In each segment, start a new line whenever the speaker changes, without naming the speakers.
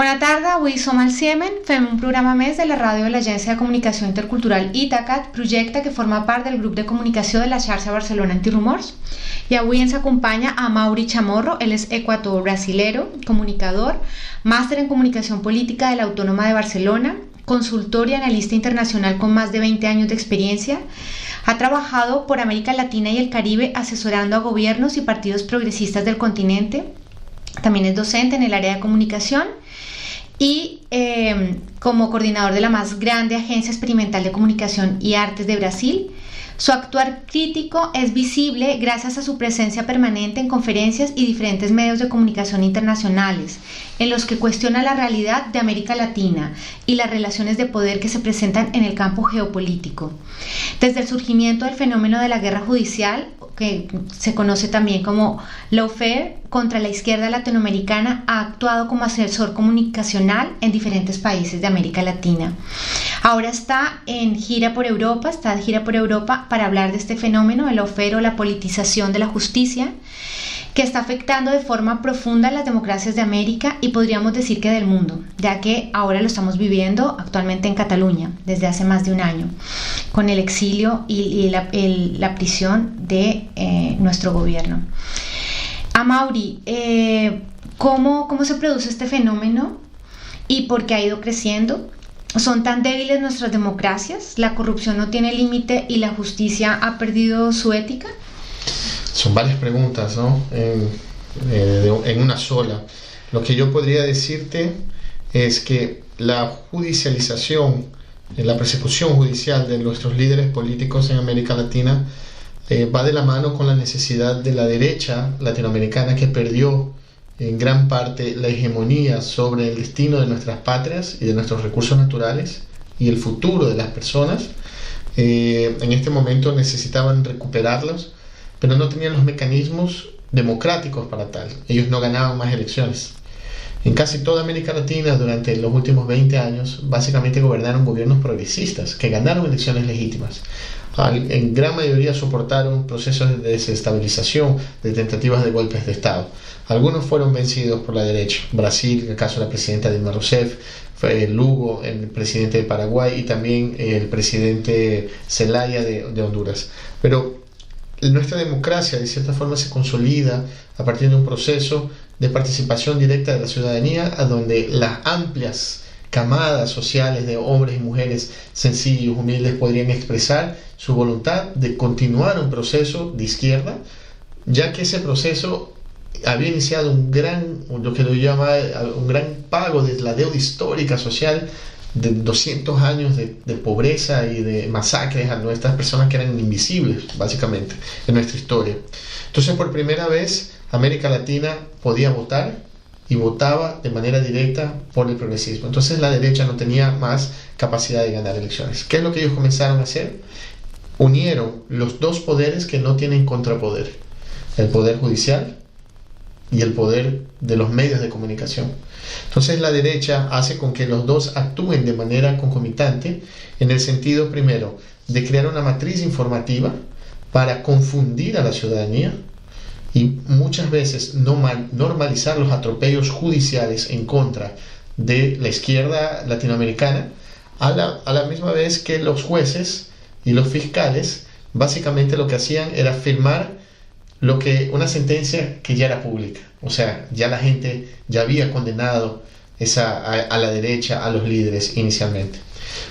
Bona tarda, avui som al Ciemen, fem un programa més de la ràdio de l'Agència de Comunicació Intercultural Ítacat, projecte que forma part del grup de comunicació de la xarxa Barcelona Antirumors. I avui ens acompanya a Mauri Chamorro, él es ecuator-brasilero, comunicador, máster en comunicación política de la Autónoma de Barcelona, consultor y analista internacional con más de 20 años de experiencia. Ha trabajado por América Latina y el Caribe asesorando a gobiernos y partidos progresistas del continente. También es docente en el área de comunicación y como coordinador de la más grande agencia experimental de comunicación y artes de Brasil. Su actuar crítico es visible gracias a su presencia permanente en conferencias y diferentes medios de comunicación internacionales, en los que cuestiona la realidad de América Latina y las relaciones de poder que se presentan en el campo geopolítico. Desde el surgimiento del fenómeno de la guerra judicial, que se conoce también como lawfare, contra la izquierda latinoamericana, ha actuado como asesor comunicacional en diferentes países de América Latina. Ahora está de gira por Europa para hablar de este fenómeno, el lawfare o la politización de la justicia, que está afectando de forma profunda las democracias de América y podríamos decir que del mundo, ya que ahora lo estamos viviendo actualmente en Cataluña desde hace más de un año, con el exilio y la prisión de nuestro gobierno. Amaury, ¿cómo se produce este fenómeno y por qué ha ido creciendo? ¿Son tan débiles nuestras democracias? ¿La corrupción no tiene límite y la justicia ha perdido su ética?
Son varias preguntas, ¿no? En una sola. Lo que yo podría decirte es que la judicialización, la persecución judicial de nuestros líderes políticos en América Latina va de la mano con la necesidad de la derecha latinoamericana, que perdió en gran parte la hegemonía sobre el destino de nuestras patrias y de nuestros recursos naturales y el futuro de las personas. En este momento necesitaban recuperarlos, pero no tenían los mecanismos democráticos para tal. Ellos no ganaban más elecciones. En casi toda América Latina durante los últimos 20 años básicamente gobernaron gobiernos progresistas que ganaron elecciones legítimas. En gran mayoría soportaron procesos de desestabilización, de tentativas de golpes de Estado. Algunos fueron vencidos por la derecha. Brasil, en el caso de la presidenta Dilma Rousseff, Lugo, el presidente de Paraguay, y también el presidente Zelaya de Honduras. Pero nuestra democracia de cierta forma se consolida a partir de un proceso de participación directa de la ciudadanía, a donde las amplias camadas sociales de hombres y mujeres sencillos, humildes, podrían expresar su voluntad de continuar un proceso de izquierda, ya que ese proceso había iniciado lo que lo llama un gran pago de la deuda histórica social de 200 años de pobreza y de masacres a nuestras personas que eran invisibles, básicamente, en nuestra historia. Entonces, por primera vez, América Latina podía votar y votaba de manera directa por el progresismo. Entonces, la derecha no tenía más capacidad de ganar elecciones. ¿Qué es lo que ellos comenzaron a hacer? Unieron los dos poderes que no tienen contrapoder: el poder judicial y el poder de los medios de comunicación. Entonces la derecha hace con que los dos actúen de manera concomitante, en el sentido, primero, de crear una matriz informativa para confundir a la ciudadanía y muchas veces normalizar los atropellos judiciales en contra de la izquierda latinoamericana, a la misma vez que los jueces y los fiscales básicamente lo que hacían era firmar una sentencia que ya era pública. O sea, ya la gente ya había condenado a la derecha, a los líderes inicialmente.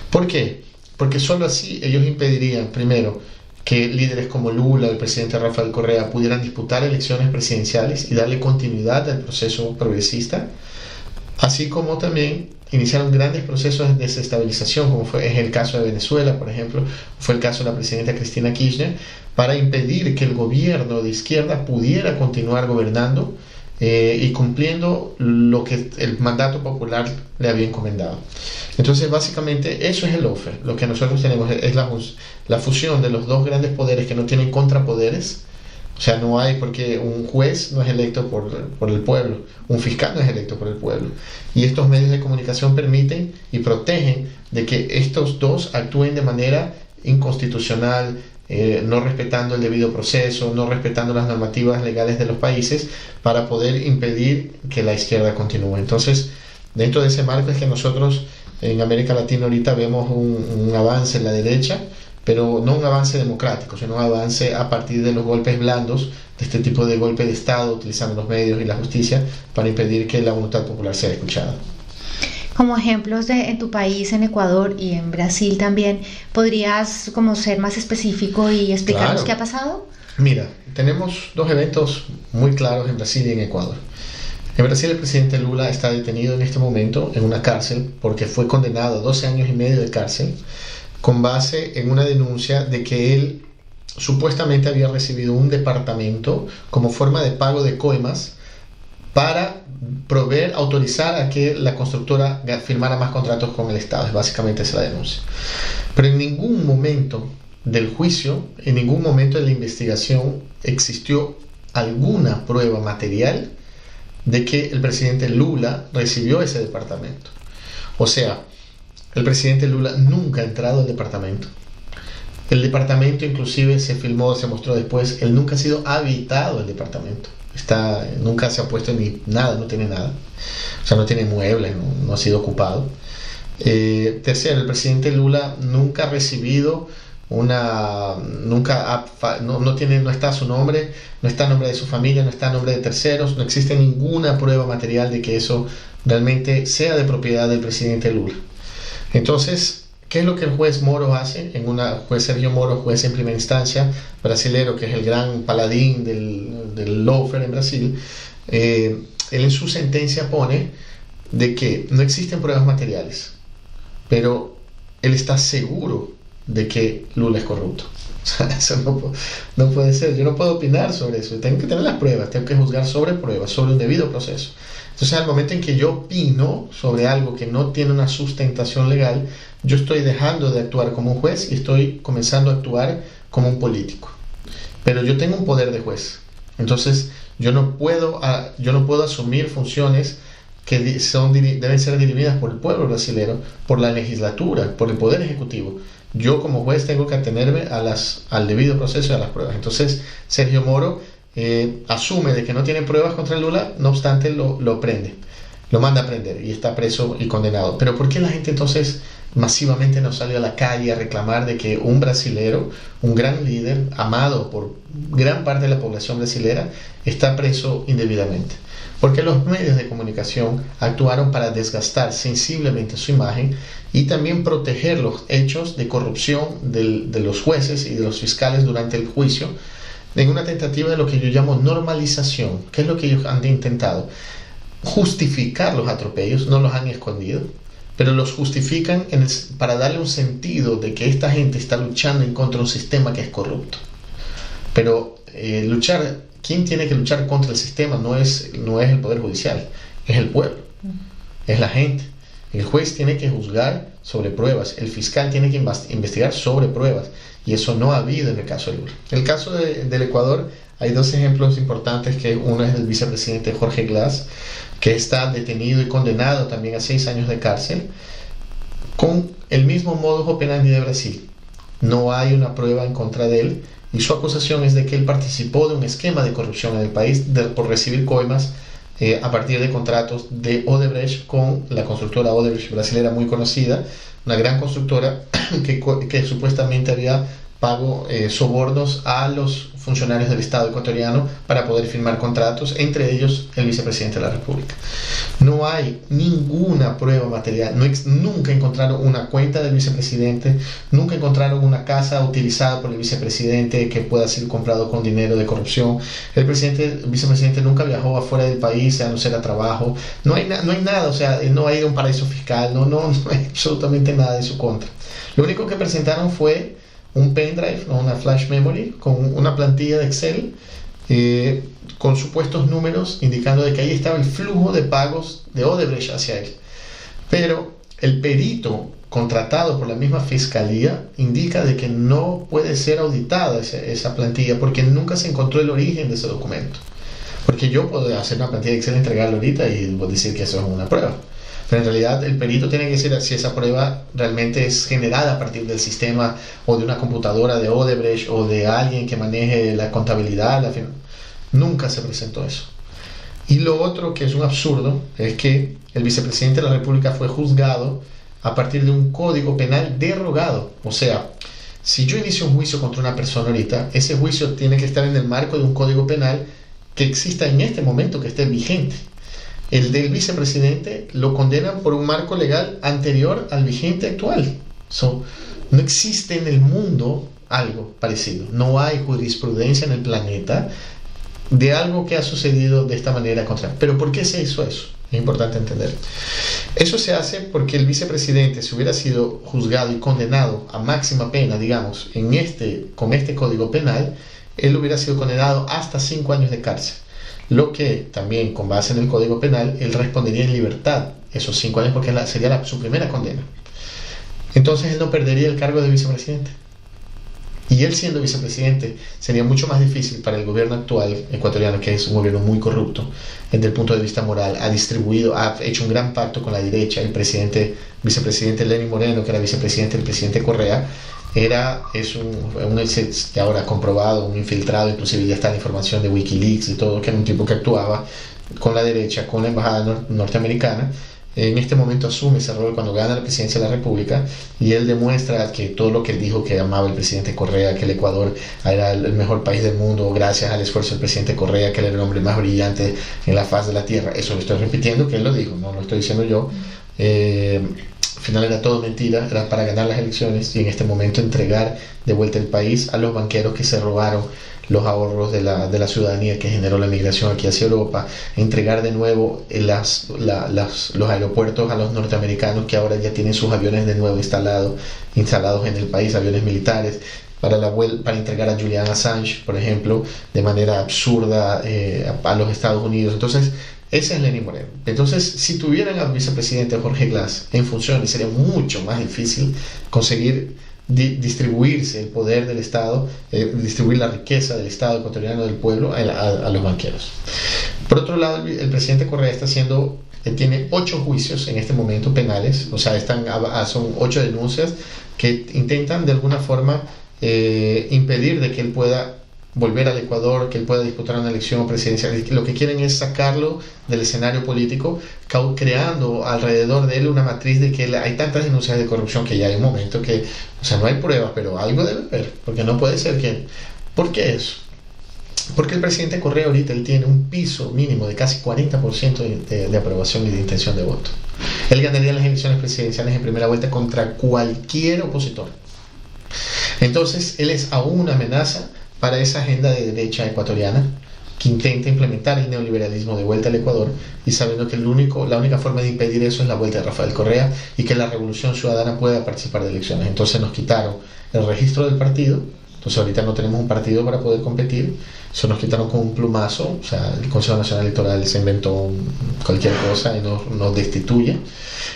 ¿Por qué? Porque solo así ellos impedirían, primero, que líderes como Lula o el presidente Rafael Correa pudieran disputar elecciones presidenciales y darle continuidad al proceso progresista, así como también iniciaron grandes procesos de desestabilización, como es el caso de Venezuela, por ejemplo, fue el caso de la presidenta Cristina Kirchner, para impedir que el gobierno de izquierda pudiera continuar gobernando y cumpliendo lo que el mandato popular le había encomendado. Entonces, básicamente, eso es el lawfare. Lo que nosotros tenemos es la fusión de los dos grandes poderes que no tienen contrapoderes. O sea, no hay, porque un juez no es electo por el pueblo, un fiscal no es electo por el pueblo. Y estos medios de comunicación permiten y protegen de que estos dos actúen de manera inconstitucional, no respetando el debido proceso, no respetando las normativas legales de los países, para poder impedir que la izquierda continúe. Entonces, Dentro de ese marco es que nosotros en América Latina ahorita vemos un avance en la derecha, pero no un avance democrático, sino un avance a partir de los golpes blandos, de este tipo de golpe de Estado, utilizando los medios y la justicia para impedir que la voluntad popular sea escuchada.
Como ejemplos en tu país, en Ecuador y en Brasil también, ¿podrías como ser más específico y explicarnos
Claro.
qué ha pasado?
Mira, tenemos dos eventos muy claros en Brasil y en Ecuador. En Brasil el presidente Lula está detenido en este momento en una cárcel porque fue condenado a 12 años y medio de cárcel con base en una denuncia de que él supuestamente había recibido un departamento como forma de pago de coimas para autorizar a que la constructora firmara más contratos con el Estado. Es básicamente esa la denuncia. Pero en ningún momento del juicio, en ningún momento de la investigación existió alguna prueba material de que el presidente Lula recibió ese departamento. O sea, el presidente Lula nunca ha entrado al departamento. El departamento inclusive se filmó, se mostró después, él nunca ha sido habitado el departamento. Nunca se ha puesto ni nada, no tiene nada. O sea, no tiene muebles, no ha sido ocupado. Tercero, el presidente Lula nunca ha recibido no está a su nombre, no está a nombre de su familia, no está a nombre de terceros, no existe ninguna prueba material de que eso realmente sea de propiedad del presidente Lula. Entonces, ¿qué es lo que el juez Moro hace? Juez Sergio Moro, juez en primera instancia, brasilero, que es el gran paladín del lawfare en Brasil, él en su sentencia pone de que no existen pruebas materiales, pero él está seguro de que Lula es corrupto. Eso no puede ser. Yo no puedo opinar sobre eso. Tengo que tener las pruebas, tengo que juzgar sobre pruebas, sobre un debido proceso. Entonces, al momento en que yo opino sobre algo que no tiene una sustentación legal, yo estoy dejando de actuar como un juez y estoy comenzando a actuar como un político. Pero yo tengo un poder de juez. Entonces, yo no puedo asumir funciones que deben ser dirimidas por el pueblo brasileño, por la legislatura, por el poder ejecutivo. Yo como juez tengo que atenerme al debido proceso y a las pruebas. Entonces Sergio Moro asume de que no tiene pruebas contra Lula, no obstante lo prende, lo manda a prender y está preso y condenado. Pero ¿por qué la gente entonces masivamente no salió a la calle a reclamar de que un brasilero, un gran líder, amado por gran parte de la población brasilera, está preso indebidamente? Porque los medios de comunicación actuaron para desgastar sensiblemente su imagen y también proteger los hechos de corrupción de los jueces y de los fiscales durante el juicio, en una tentativa de lo que yo llamo normalización. ¿Qué es lo que ellos han intentado? Justificar los atropellos, no los han escondido, pero los justifican para darle un sentido de que esta gente está luchando en contra de un sistema que es corrupto. Pero ¿quién tiene que luchar contra el sistema? No es el Poder Judicial, es el pueblo, es la gente. El juez tiene que juzgar sobre pruebas, el fiscal tiene que investigar sobre pruebas, y eso no ha habido en el caso de Lula. En el caso del Ecuador hay dos ejemplos importantes, que uno es del vicepresidente Jorge Glass, que está detenido y condenado también a 6 años de cárcel, con el mismo modus operandi de Brasil. No hay una prueba en contra de él, y su acusación es de que él participó de un esquema de corrupción en el país por recibir coimas a partir de contratos de Odebrecht con la constructora Odebrecht brasilera muy conocida, una gran constructora que supuestamente había pago sobornos a los funcionarios del Estado ecuatoriano para poder firmar contratos, entre ellos el vicepresidente de la República. No hay ninguna prueba material, nunca encontraron una cuenta del vicepresidente, nunca encontraron una casa utilizada por el vicepresidente que pueda ser comprado con dinero de corrupción. El vicepresidente nunca viajó afuera del país, a no ser a trabajo. No hay nada, o sea, no ha ido a un paraíso fiscal, no hay absolutamente nada en su contra. Lo único que presentaron fue un pendrive, una flash memory, con una plantilla de Excel con supuestos números indicando de que ahí estaba el flujo de pagos de Odebrecht hacia él. Pero el perito contratado por la misma fiscalía indica de que no puede ser auditada esa plantilla porque nunca se encontró el origen de ese documento. Porque yo puedo hacer una plantilla de Excel, entregarla ahorita y decir que eso es una prueba. Pero en realidad el perito tiene que decir si esa prueba realmente es generada a partir del sistema o de una computadora de Odebrecht o de alguien que maneje la contabilidad. Nunca se presentó eso. Y lo otro que es un absurdo es que el vicepresidente de la República fue juzgado a partir de un código penal derogado. O sea, si yo inicio un juicio contra una persona ahorita, ese juicio tiene que estar en el marco de un código penal que exista en este momento, que esté vigente. El del vicepresidente lo condenan por un marco legal anterior al vigente actual. No existe en el mundo algo parecido. No hay jurisprudencia en el planeta de algo que ha sucedido de esta manera contra. Pero ¿por qué se hizo eso? Es importante entender. Eso se hace porque el vicepresidente, si hubiera sido juzgado y condenado a máxima pena, digamos, con este código penal, él hubiera sido condenado hasta 5 años de cárcel. Lo que también, con base en el código penal, él respondería en libertad esos 5 años porque sería su primera condena. Entonces él no perdería el cargo de vicepresidente. Y él siendo vicepresidente sería mucho más difícil para el gobierno actual ecuatoriano, que es un gobierno muy corrupto desde el punto de vista moral, ha hecho un gran pacto con la derecha. El vicepresidente Lenín Moreno, que era vicepresidente del presidente Correa, es un ex, ya ahora comprobado, un infiltrado, inclusive ya está la información de Wikileaks y todo, que era un tipo que actuaba con la derecha, con la embajada norteamericana. En este momento asume ese rol cuando gana la presidencia de la República, y él demuestra que todo lo que él dijo, que amaba el presidente Correa, que el Ecuador era el mejor país del mundo gracias al esfuerzo del presidente Correa, que él era el hombre más brillante en la faz de la tierra. Eso lo estoy repitiendo, que él lo dijo, no lo estoy diciendo yo. Al final era todo mentira, era para ganar las elecciones y en este momento entregar de vuelta el país a los banqueros que se robaron los ahorros de la ciudadanía que generó la migración aquí hacia Europa, entregar de nuevo los aeropuertos a los norteamericanos, que ahora ya tienen sus aviones de nuevo instalados en el país, aviones militares, para entregar a Julian Assange, por ejemplo, de manera absurda a los Estados Unidos. Entonces, ese es Lenín Moreno. Entonces, si tuvieran al vicepresidente Jorge Glass en funciones, sería mucho más difícil conseguir distribuirse el poder del Estado, distribuir la riqueza del Estado ecuatoriano, del pueblo, a los banqueros. Por otro lado, el presidente Correa tiene 8 juicios en este momento penales, o sea, son 8 denuncias que intentan de alguna forma impedir de que él pueda volver al Ecuador, que él pueda disputar una elección presidencial. Lo que quieren es sacarlo del escenario político, creando alrededor de él una matriz de que hay tantas denuncias de corrupción que ya hay un momento que, o sea, no hay pruebas, pero algo debe haber, porque no puede ser que... ¿Por qué eso? Porque el presidente Correa ahorita él tiene un piso mínimo de casi 40% de aprobación y de intención de voto. Él ganaría las elecciones presidenciales en primera vuelta contra cualquier opositor. Entonces, él es aún una amenaza para esa agenda de derecha ecuatoriana que intenta implementar el neoliberalismo de vuelta al Ecuador, y sabiendo que la única forma de impedir eso es la vuelta de Rafael Correa y que la Revolución Ciudadana pueda participar de elecciones. Entonces nos quitaron el registro del partido, entonces ahorita no tenemos un partido para poder competir, eso nos quitaron con un plumazo, o sea, el Consejo Nacional Electoral se inventó cualquier cosa y nos destituye.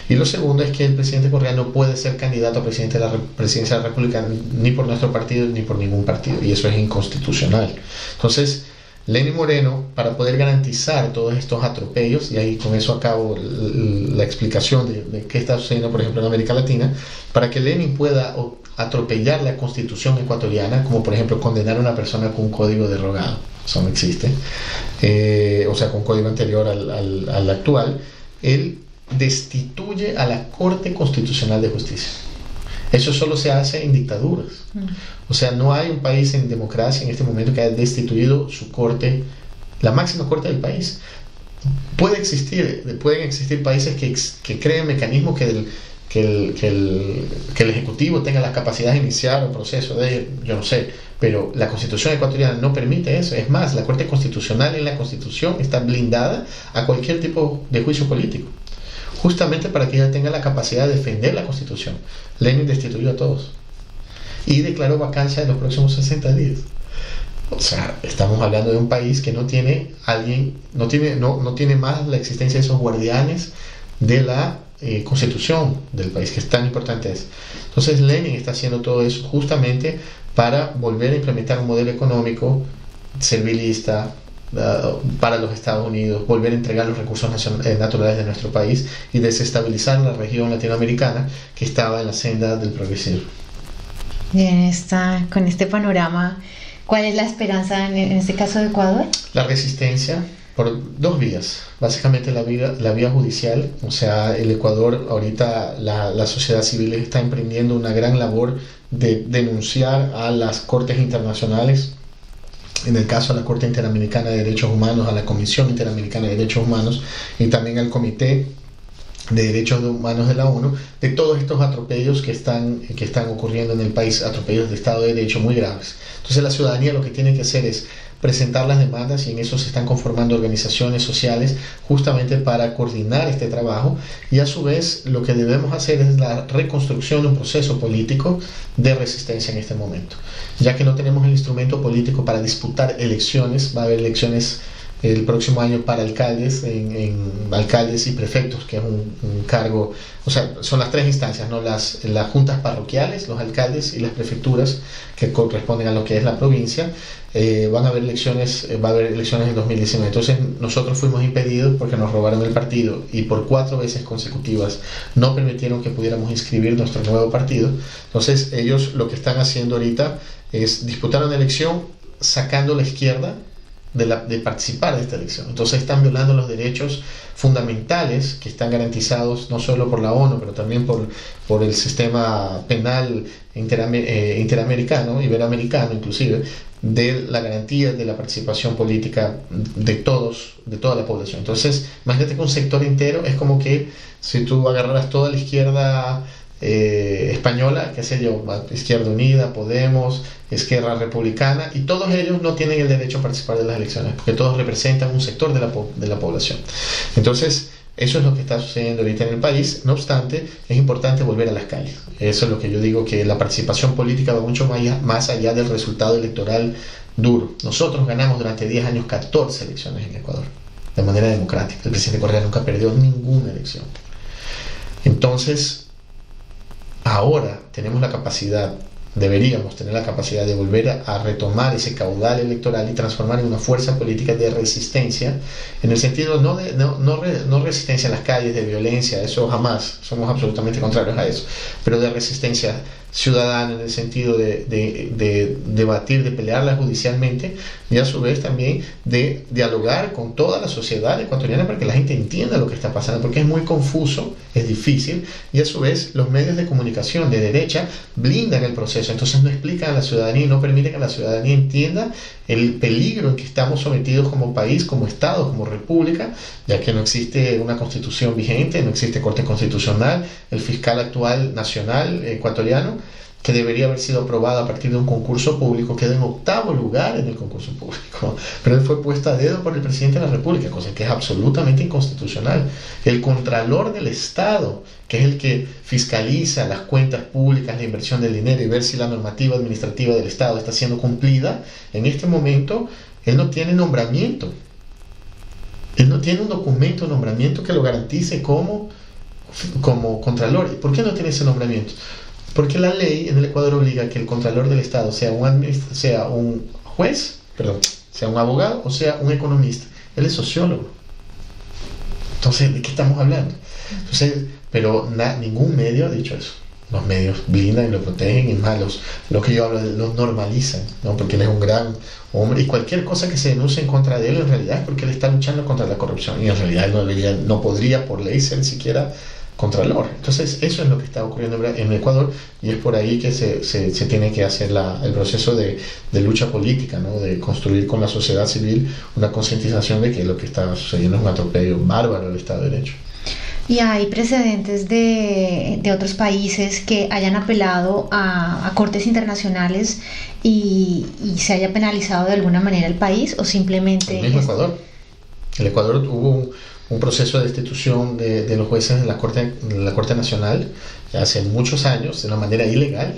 Y lo segundo es que el presidente Correa no puede ser candidato a presidente de la presidencia de la República ni por nuestro partido ni por ningún partido, y eso es inconstitucional. Entonces, Lenín Moreno, para poder garantizar todos estos atropellos, y ahí con eso acabo la explicación de qué está sucediendo, por ejemplo, en América Latina, para que Lenin pueda atropellar la constitución ecuatoriana, como por ejemplo condenar a una persona con un código derogado, eso no existe, o sea, con un código anterior al actual, él destituye a la Corte Constitucional de Justicia. Eso solo se hace en dictaduras. O sea, no hay un país en democracia en este momento que haya destituido su corte, la máxima corte del país. Pueden existir países que creen mecanismos que el Ejecutivo tenga la capacidad de iniciar un proceso yo no sé, pero la Constitución ecuatoriana no permite eso. Es más, la Corte Constitucional en la Constitución está blindada a cualquier tipo de juicio político, justamente para que ella tenga la capacidad de defender la Constitución. Lenin destituyó a todos y declaró vacancia en los próximos 60 días. O sea, estamos hablando de un país que no tiene más la existencia de esos guardianes de la Constitución del país, que es tan importante es. Entonces Lenin está haciendo todo eso justamente para volver a implementar un modelo económico servilista para los Estados Unidos, volver a entregar los recursos naturales de nuestro país y desestabilizar la región latinoamericana que estaba en la senda del progresismo.
Bien, con este panorama, ¿cuál es la esperanza en este caso de Ecuador?
La resistencia, Por dos vías, básicamente la vía judicial, o sea, el Ecuador ahorita la sociedad civil está emprendiendo una gran labor de denunciar a las cortes internacionales, en el caso a la Corte Interamericana de Derechos Humanos, a la Comisión Interamericana de Derechos Humanos y también al Comité de Derechos Humanos de la ONU, de todos estos atropellos que están ocurriendo en el país, atropellos de Estado de Derecho muy graves. Entonces la ciudadanía lo que tiene que hacer es presentar las demandas, y en eso se están conformando organizaciones sociales justamente para coordinar este trabajo, y a su vez lo que debemos hacer es la reconstrucción de un proceso político de resistencia en este momento, ya que no tenemos el instrumento político para disputar elecciones. Va a haber elecciones el próximo año para alcaldes, en alcaldes y prefectos, que es un cargo, o sea, son las tres instancias, ¿no? Las juntas parroquiales, los alcaldes y las prefecturas, que corresponden a lo que es la provincia. Va a haber elecciones en 2019. Entonces nosotros fuimos impedidos porque nos robaron el partido, y por 4 veces consecutivas no permitieron que pudiéramos inscribir nuestro nuevo partido. Entonces ellos lo que están haciendo ahorita es disputar una elección sacando a la izquierda de participar de esta elección. Entonces están violando los derechos fundamentales que están garantizados no solo por la ONU, pero también por el sistema penal interamericano, iberoamericano inclusive, de la garantía de la participación política de toda la población. Entonces, imagínate que un sector entero es como que si tú agarraras toda la izquierda española, qué sé yo, Izquierda Unida, Podemos, Esquerra Republicana, y todos ellos no tienen el derecho a participar de las elecciones, porque todos representan un sector de la población. Entonces, eso es lo que está sucediendo ahorita en el país. No obstante, es importante volver a las calles. Eso es lo que yo digo, que la participación política va mucho más allá del resultado electoral duro. Nosotros ganamos durante 10 años 14 elecciones en Ecuador, de manera democrática. El presidente Correa nunca perdió ninguna elección. Entonces, ahora deberíamos tener la capacidad de volver a retomar ese caudal electoral y transformar en una fuerza política de resistencia, en el sentido no resistencia en las calles, de violencia, eso jamás, somos absolutamente contrarios a eso, pero de resistencia ciudadana, en el sentido de debatir, de pelearla judicialmente, y a su vez también de dialogar con toda la sociedad ecuatoriana para que la gente entienda lo que está pasando, porque es muy confuso, es difícil, y a su vez los medios de comunicación de derecha blindan el proceso, entonces no explican a la ciudadanía y no permiten que la ciudadanía entienda el peligro en que estamos sometidos como país, como Estado, como república, ya que no existe una constitución vigente, no existe corte constitucional. El fiscal actual nacional ecuatoriano, que debería haber sido aprobado a partir de un concurso público, quedó en 8º lugar en el concurso público, pero él fue puesto a dedo por el presidente de la República, cosa que es absolutamente inconstitucional. El Contralor del Estado, que es el que fiscaliza las cuentas públicas, la inversión del dinero y ver si la normativa administrativa del Estado está siendo cumplida, en este momento él no tiene nombramiento. Él no tiene un documento de nombramiento que lo garantice como Contralor. ¿Por qué no tiene ese nombramiento? Porque la ley en el Ecuador obliga a que el Contralor del Estado sea un juez, sea un abogado o sea un economista. Él es sociólogo. Entonces, ¿de qué estamos hablando? Entonces, pero ningún medio ha dicho eso. Los medios blindan y lo protegen, y más lo que yo hablo, los normalizan, ¿no? Porque él es un gran hombre, y cualquier cosa que se denuncie en contra de él, en realidad es porque él está luchando contra la corrupción, y en realidad no podría por ley ser siquiera Contralor. Entonces eso es lo que está ocurriendo en Ecuador, y es por ahí que se tiene que hacer el proceso de lucha política, ¿no? De construir con la sociedad civil una concientización de que lo que está sucediendo es un atropello bárbaro del Estado de Derecho.
¿Y hay precedentes de otros países que hayan apelado a cortes internacionales y se haya penalizado de alguna manera el país, o simplemente...
El mismo Ecuador. El Ecuador hubo un proceso de destitución de los jueces de la Corte Nacional hace muchos años, de una manera ilegal,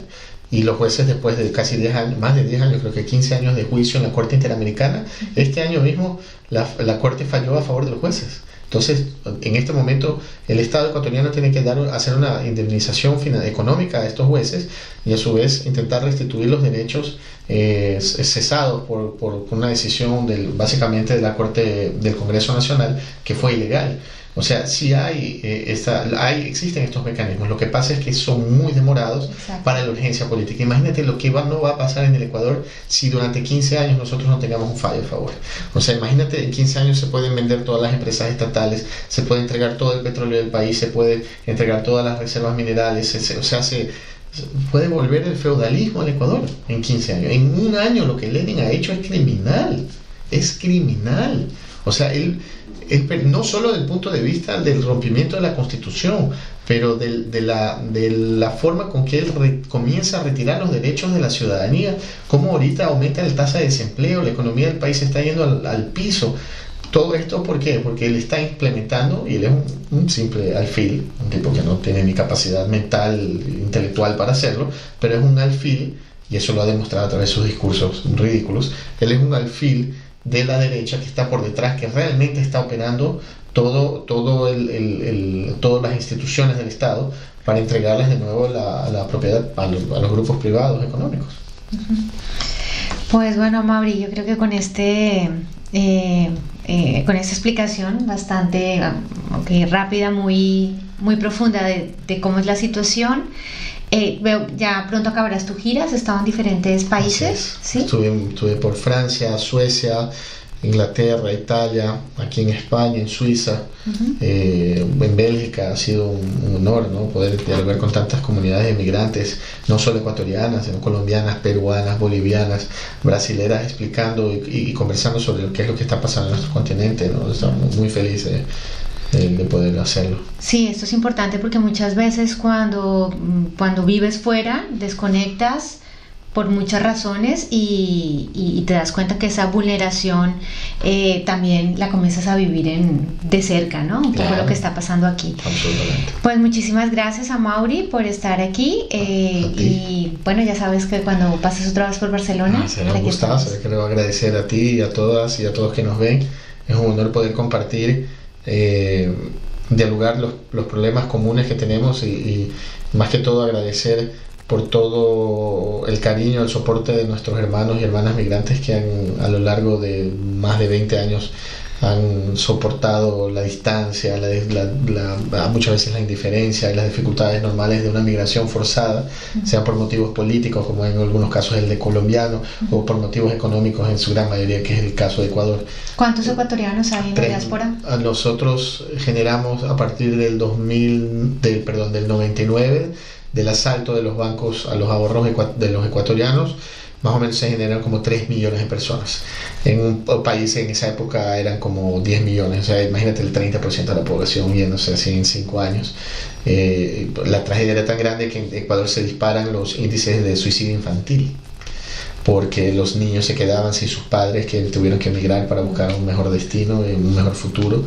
y los jueces, después de casi 10 años, más de 10 años, creo que 15 años de juicio en la Corte Interamericana, este año mismo la Corte falló a favor de los jueces. Entonces, en este momento, el Estado ecuatoriano tiene que hacer una indemnización económica a estos jueces, y a su vez intentar restituir los derechos cesados por una decisión básicamente de la Corte del Congreso Nacional, que fue ilegal. O sea, sí existen estos mecanismos. Lo que pasa es que son muy demorados.
Exacto.
Para la urgencia política. Imagínate lo que no va a pasar en el Ecuador si durante 15 años nosotros no tengamos un fallo a favor. O sea, imagínate, en 15 años se pueden vender todas las empresas estatales, se puede entregar todo el petróleo del país, se puede entregar todas las reservas minerales, se puede volver el feudalismo al Ecuador en 15 años. En un año lo que Lenin ha hecho es criminal. Es criminal. O sea, él no solo desde el punto de vista del rompimiento de la Constitución, pero de la forma con que él comienza a retirar los derechos de la ciudadanía, cómo ahorita aumenta la tasa de desempleo, la economía del país está yendo al piso. Todo esto, ¿por qué? Porque él está implementando, y él es un simple alfil, un tipo que no tiene ni capacidad mental, intelectual para hacerlo, pero es un alfil, y eso lo ha demostrado a través de sus discursos ridículos. Él es un alfil de la derecha que está por detrás, que realmente está operando todas las instituciones del Estado para entregarles de nuevo la propiedad a los grupos privados económicos.
Pues bueno, Mauri, yo creo que con con esta explicación bastante rápida, muy profunda de cómo es la situación, veo, ya pronto acabarás tu gira. Has estado en diferentes países, ¿sí?
Estuve por Francia, Suecia, Inglaterra, Italia, aquí en España, en Suiza, en Bélgica. Ha sido un honor, ¿no?, poder dialogar con tantas comunidades de migrantes, no solo ecuatorianas, sino colombianas, peruanas, bolivianas, brasileras, explicando y conversando sobre qué es lo que está pasando en nuestro continente, ¿no? Estamos muy felices de poder hacerlo.
Sí, esto es importante porque muchas veces cuando vives fuera, desconectas por muchas razones y te das cuenta que esa vulneración también la comienzas a vivir de cerca, ¿no? Un poco lo que está pasando aquí.
Absolutamente.
Pues muchísimas gracias a Mauri por estar aquí, y bueno, ya sabes que cuando pases otra vez por Barcelona,
será un gustazo. Quiero agradecer a ti y a todas y a todos que nos ven. Es un honor poder compartir, dialogar los problemas comunes que tenemos y más que todo agradecer por todo el cariño, el soporte de nuestros hermanos y hermanas migrantes que a lo largo de más de 20 años han soportado la distancia, muchas veces la indiferencia y las dificultades normales de una migración forzada, sea por motivos políticos, como en algunos casos el de colombiano, o por motivos económicos en su gran mayoría, que es el caso de Ecuador.
¿Cuántos ecuatorianos hay en la diáspora?
Nosotros generamos a partir del 99, del asalto de los bancos a los ahorros de los ecuatorianos, más o menos se generan como 3 millones de personas. En un país en esa época eran como 10 millones, o sea, imagínate el 30% de la población yéndose así en 5 años. La tragedia era tan grande que en Ecuador se disparan los índices de suicidio infantil, porque los niños se quedaban sin sus padres, que tuvieron que emigrar para buscar un mejor destino y un mejor futuro,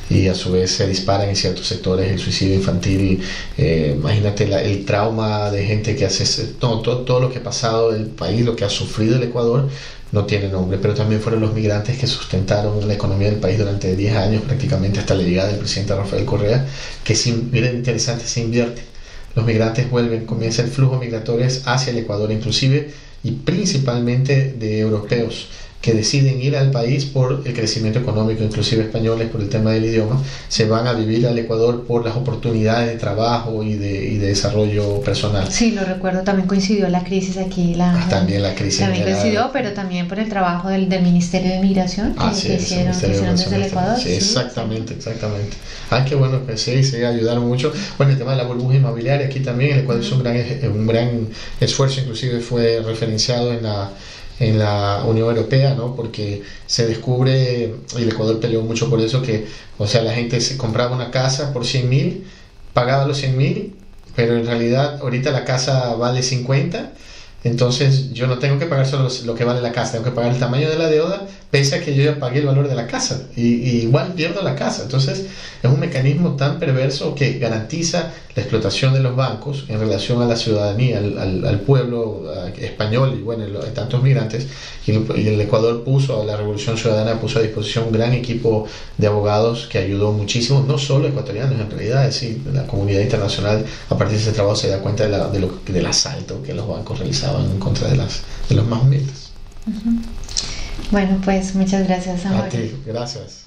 y a su vez se disparan en ciertos sectores el suicidio infantil. Imagínate el trauma de gente que hace todo lo que ha pasado del país, lo que ha sufrido el Ecuador, no tiene nombre, pero también fueron los migrantes que sustentaron la economía del país durante 10 años, prácticamente hasta la llegada del presidente Rafael Correa, que miren, interesante, se invierte. Los migrantes vuelven, comienza el flujo migratorio hacia el Ecuador, inclusive y principalmente de europeos que deciden ir al país por el crecimiento económico, inclusive españoles por el tema del idioma, se van a vivir al Ecuador por las oportunidades de trabajo y de desarrollo personal.
Sí, lo recuerdo, también coincidió la crisis aquí.
También la crisis.
También coincidió, pero también por el trabajo del Ministerio de Migración que hicieron desde el Ecuador.
Sí, exactamente. Qué bueno que sí, ayudaron mucho. Bueno, el tema de la burbuja inmobiliaria, aquí también el Ecuador hizo un gran esfuerzo, inclusive fue referenciado en la Unión Europea, ¿no? Porque se descubre, y el Ecuador peleó mucho por eso, que, o sea, la gente se compraba una casa por 100.000, pagaba los 100.000, pero en realidad ahorita la casa vale 50, entonces yo no tengo que pagar solo lo que vale la casa, tengo que pagar el tamaño de la deuda, pese a que yo ya pagué el valor de la casa, y igual pierdo la casa. Entonces es un mecanismo tan perverso que garantiza la explotación de los bancos en relación a la ciudadanía, al pueblo español y bueno, tantos migrantes, y el Ecuador la Revolución Ciudadana puso a disposición un gran equipo de abogados que ayudó muchísimo, no solo ecuatorianos, en realidad, es decir, la comunidad internacional a partir de ese trabajo se da cuenta del asalto que los bancos realizaban en contra de los más humildes.
Bueno, pues muchas gracias, Amor.
A ti, gracias.